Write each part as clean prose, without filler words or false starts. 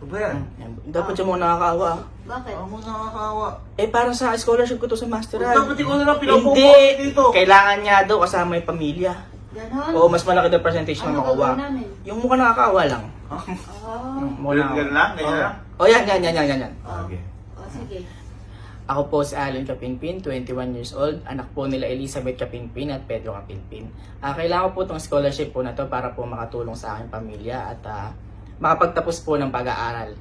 Ito ba yan? Dapat siya muna nakakaawa. Bakit? Ako nakakawa. Para sa scholarship ko to sa masteral. Dapat ikaw na lang pinapupo Hindi! dito. Kailangan niya daw kasama yung pamilya. Ganon? Oo, mas malaki daw percentage na Ano makuha. gagawin namin? Yung mukha nakakaawa lang. Oh. Mukha nakakaawa. Ganyan lang? Ganyan lang? Oh, yan. Oh. Okay. Oh, sige. Ako po si Allen Kapinpin, 21 years old. Anak po nila Elizabeth Kapinpin at Pedro Kapinpin. Kailangan ko po itong scholarship po na to para po makatulong sa aking pamilya at makapagtapos po ng pag-aaral.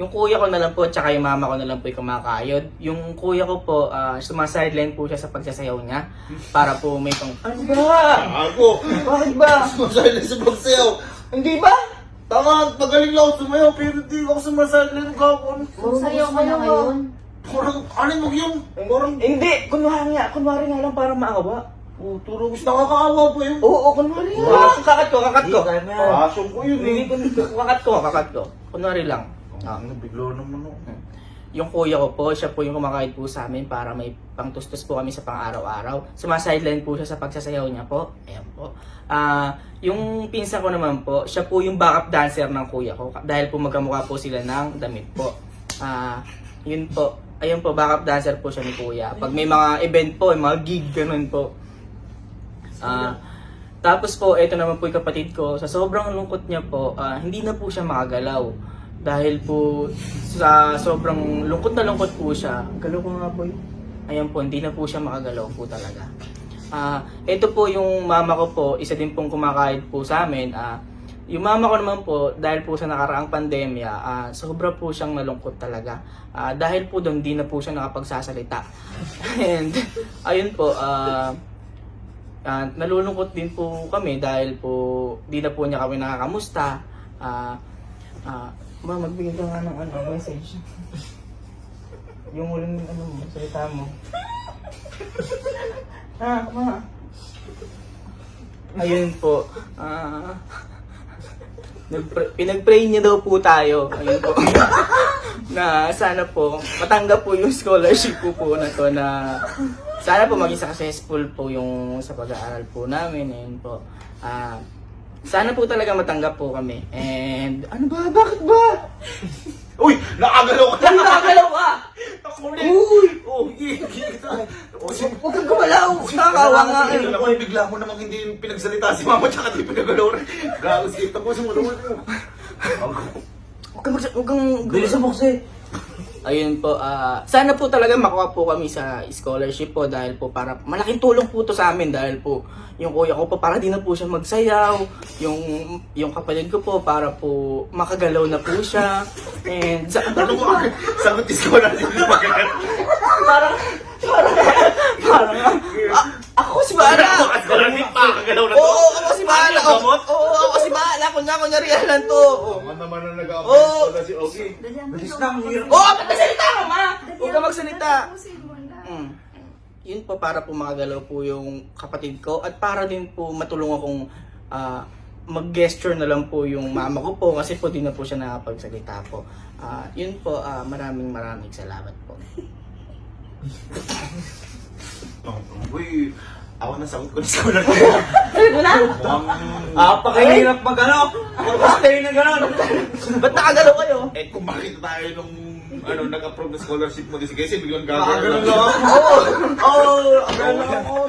Yung kuya ko na lang po, tsaka yung mama ko na lang po yung kumakayod. Yung kuya ko po, sumasideline po siya sa pagsasayaw niya para po may pang... Ano ba? Ako! Bakit ba? Sumasayaw sa pagsayaw. Hindi ba? Tama, magaling lang ako sumayaw pero hindi ako sumasayaw ng gawon. Sayaw ka na ngayon. Parang, ano mo yung? Parang, Hindi! Kunwari nga lang para maawa. turo gusto nakakaawa po yun. Oo, kunwari nga. Kakat ko. Passion ko yun Hindi, eh. kakat ko. Kunwari lang. Biglo naman ako. Yung kuya ko po, siya po yung kumakahit po sa amin para may pangtustos po kami sa pang-araw-araw. Sumasideline po siya sa pagsasayaw niya po. Ayan po. Yung pinsa ko naman po, siya po yung backup dancer ng kuya ko. Dahil po magkamukha po sila ng damit po. Yun po. Ayun po, backup dancer po siya ni kuya. Pag may mga event po, may mga gig, ganun po. Tapos po, ito naman po yung kapatid ko. Sa sobrang lungkot niya po, hindi na po siya makagalaw. Dahil po sa sobrang lungkot na lungkot po siya. Galaw ko nga boy. Ayan po, hindi na po siya makagalaw po talaga. Ito po yung mama ko po, isa din pong kumakahit po sa amin. Yung mama ko naman po, dahil po sa nakaraang pandemya, sobra po siyang nalungkot talaga. Dahil po doon, di na po siya nakapagsasalita. And ayun po, nalulungkot din po kami dahil po di na po niya kami nakakamusta. Magbigay ka nga ng message. Yung huling salita mo. Ayun po. Pinag-pray niya daw po tayo. Ayun po. Na sana po matanggap po yung scholarship po na to, na sana po maging successful po yung sa pag-aaral po namin. Ayun po. Sana po talaga matanggap po kami. And ano ba? Bakit ba? Uy! Nakagalaw ka! Nakakalaw ka! Uy! Huwag kang gumalaw! Nakakawa nga eh. Alam mo, bigla mo namang hindi pinagsalita si mama tsaka di pinagalaw rin. Gago, skip. Tapos mo naman. Huwag kang gulo sa boxe. Ayun po, sana po talaga makuha po kami sa scholarship po dahil po para malaking tulong po to sa amin dahil po yung kuya ko po para di na po siya magsayaw, yung kapatid ko po para po makagalaw na po siya. And Ano mo? Sagot scholarship na parang ako si Bahala. Scholarship pa, kagalaw na to. Oo, ako si Bahala. Ano, gamot? Oo, ako si Bahala. Kunyari lang to. Naman naman ang Oo. nag-a-apply si Ogie. Bilis na, ang hirap. Oo, magsalita ka, ma! Huwag ka magsalita. Tapusin mo na. Yun po para po makagalaw po yung kapatid ko at para din po matulungan akong mag-gesture na lang po yung mama ko po kasi po di na po siya nakapagsalita po. Yun po, maraming salamat po. Uy, ako na sagot ko na scholarship. Ano na? Pakahirap mag-ano? Stay na gano'n. Ba't nakagalaw kayo? Kung makita tayo nung nag-approve na scholarship mo, di sige, biglang gagawin. Oo! Oo!